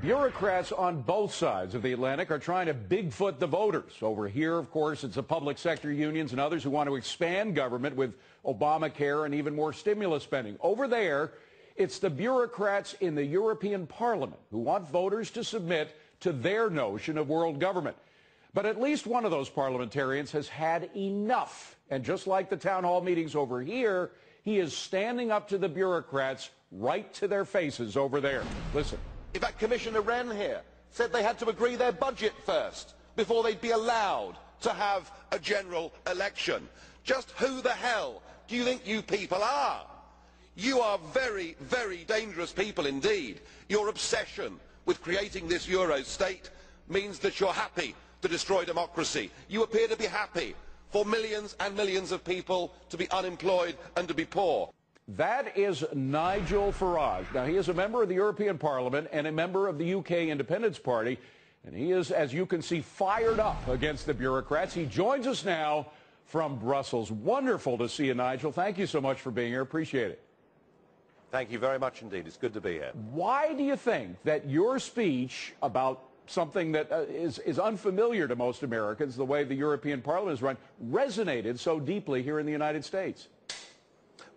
Bureaucrats on both sides of the Atlantic are trying to Bigfoot the voters. Over here, of course, it's the public sector unions and others who want to expand government with Obamacare and even more stimulus spending. Over there, it's the bureaucrats in the European Parliament who want voters to submit to their notion of world government. But at least one of those parliamentarians has had enough. And just like the town hall meetings over here, he is standing up to the bureaucrats right to their faces over there. Listen. In fact, Commissioner Wren here said they had to agree their budget first before they'd be allowed to have a general election. Just who the hell do you think you people are? You are very, very dangerous people indeed. Your obsession with creating this Euro state means that you're happy to destroy democracy. You appear to be happy for millions and millions of people to be unemployed and to be poor. That is Nigel Farage. Now, he is a member of the European Parliament and a member of the UK Independence Party, and he is, as you can see, fired up against the bureaucrats. He joins us now from Brussels. Wonderful to see you, Nigel. Thank you so much for being here. Appreciate it. Thank you very much indeed. It's good to be here. Why do you think that your speech about something that is unfamiliar to most Americans, the way the European Parliament is run, resonated so deeply here in the United States?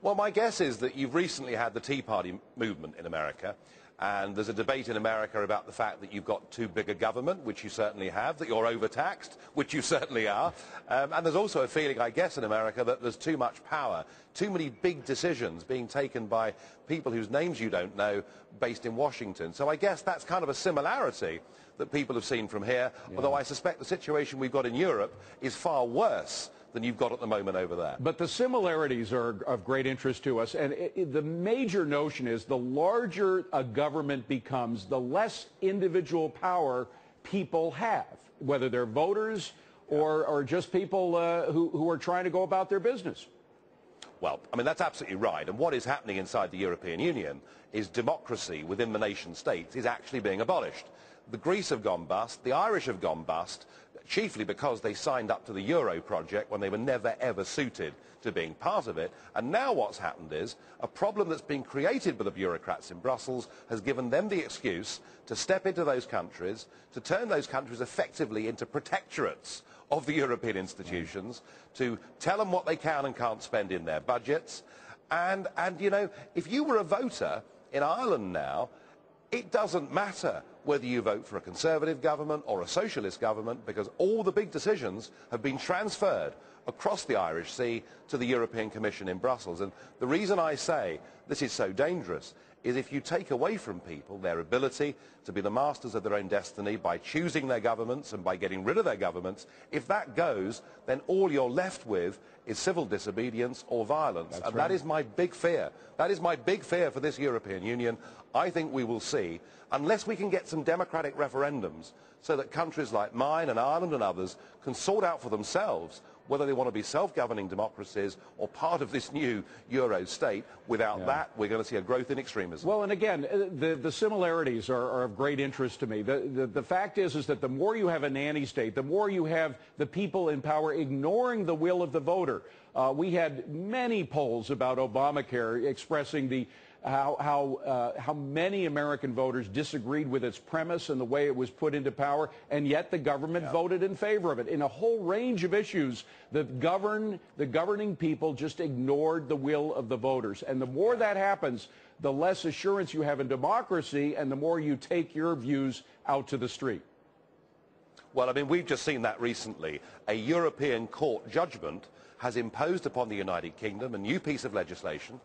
Well, my guess is that you've recently had the Tea Party movement in America, and there's a debate in America about the fact that you've got too big a government, which you certainly have, that you're overtaxed, which you certainly are, and there's also a feeling, I guess, in America that there's too much power, too many big decisions being taken by people whose names you don't know based in Washington. So I guess that's kind of a similarity that people have seen from here, although I suspect the situation we've got in Europe is far worse than you've got at the moment over there. But the similarities are of great interest to us, and the major notion is the larger a government becomes, the less individual power people have, whether they're voters or just people who are trying to go about their business. Well, I mean, that's absolutely right. And what is happening inside the European Union is democracy within the nation states is actually being abolished. The Greece have gone bust, the Irish have gone bust, chiefly because they signed up to the Euro project when they were never ever suited to being part of it. And now what's happened is a problem that's been created by the bureaucrats in Brussels has given them the excuse to step into those countries, to turn those countries effectively into protectorates of the European institutions, to tell them what they can and can't spend in their budgets. And you know, if you were a voter in Ireland now, it doesn't matter whether you vote for a Conservative government or a Socialist government, because all the big decisions have been transferred across the Irish Sea to the European Commission in Brussels. And the reason I say this is so dangerous is if you take away from people their ability to be the masters of their own destiny by choosing their governments and by getting rid of their governments, if that goes, then all you're left with is civil disobedience or violence. And that is my big fear. That is my big fear for this European Union. I think we will see, unless we can get some democratic referendums so that countries like mine and Ireland and others can sort out for themselves whether they want to be self-governing democracies or part of this new Euro state. Without that, we're going to see a growth in extremism. Well, and again, the similarities are of great interest to me. The fact is that the more you have a nanny state, the more you have the people in power ignoring the will of the voter. We had many polls about Obamacare expressing how many American voters disagreed with its premise and the way it was put into power, and yet the government voted in favor of it. In a whole range of issues, the governing people just ignored the will of the voters. And the more that happens, the less assurance you have in democracy, and the more you take your views out to the street. Well, I mean, we've just seen that recently. A European court judgment has imposed upon the United Kingdom a new piece of legislation,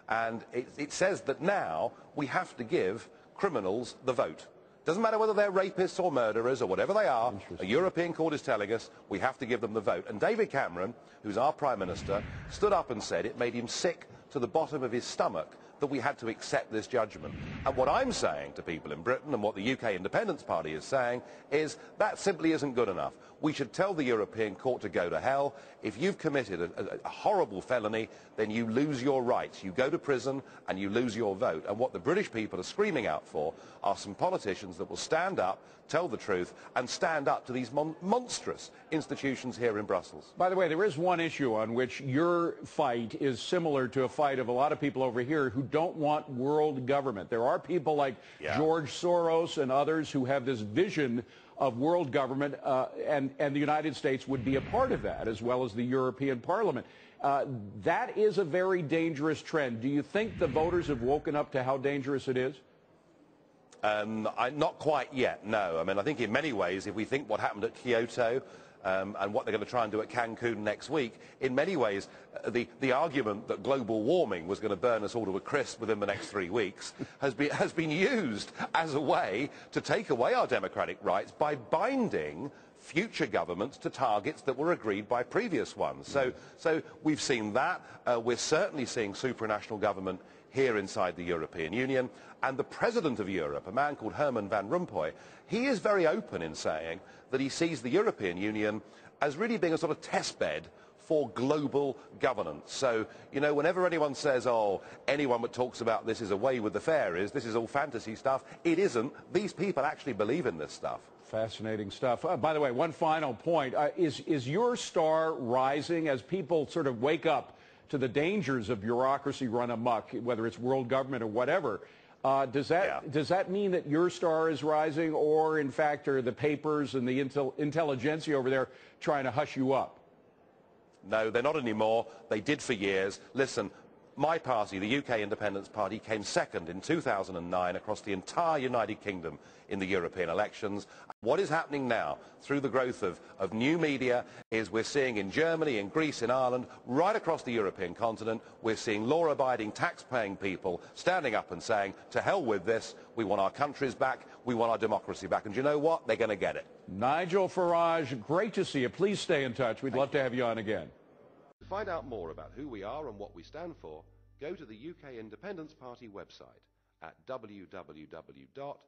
and it says that now we have to give criminals the vote. Doesn't matter whether they're rapists or murderers or whatever they are, a European court is telling us we have to give them the vote. And David Cameron, who's our Prime Minister, stood up and said it made him sick to the bottom of his stomach that we had to accept this judgment. And what I'm saying to people in Britain, and what the UK Independence Party is saying, is that simply isn't good enough. We should tell the European Court to go to hell. If you've committed a horrible felony, then you lose your rights. You go to prison and you lose your vote. And what the British people are screaming out for are some politicians that will stand up, tell the truth, and stand up to these monstrous institutions here in Brussels. By the way, there is one issue on which your fight is similar to a fight of a lot of people over here who don't want world government. There are people like George Soros and others who have this vision of world government, and the United States would be a part of that, as well as the European Parliament. That is a very dangerous trend. Do you think the voters have woken up to how dangerous it is? Not quite yet, no. I mean, I think in many ways, if we think what happened at Kyoto and what they're going to try and do at Cancun next week, in many ways, the argument that global warming was going to burn us all to a crisp within the next 3 weeks has been used as a way to take away our democratic rights by binding future governments to targets that were agreed by previous ones. So we've seen that. We're certainly seeing supranational government here inside the European Union. And the President of Europe, a man called Herman Van Rompuy, he is very open in saying that he sees the European Union as really being a sort of test bed for global governance. So, you know, whenever anyone says, oh, anyone that talks about this is away with the fairies, this is all fantasy stuff, it isn't. These people actually believe in this stuff. Fascinating stuff. By the way, one final point. Is your star rising as people sort of wake up to the dangers of bureaucracy run amok, whether it's world government or whatever? Does that mean that your star is rising, or in fact are the papers and the intelligentsia over there trying to hush you up? No, they're not anymore. They did for years. Listen, my party, the UK Independence Party, came second in 2009 across the entire United Kingdom in the European elections. What is happening now, through the growth of new media, is we're seeing in Germany, in Greece, in Ireland, right across the European continent, we're seeing law-abiding, tax-paying people standing up and saying, to hell with this, we want our countries back, we want our democracy back. And do you know what? They're going to get it. Nigel Farage, great to see you. Please stay in touch. We'd love to have you on again. To find out more about who we are and what we stand for, go to the UK Independence Party website at www.ukip.org.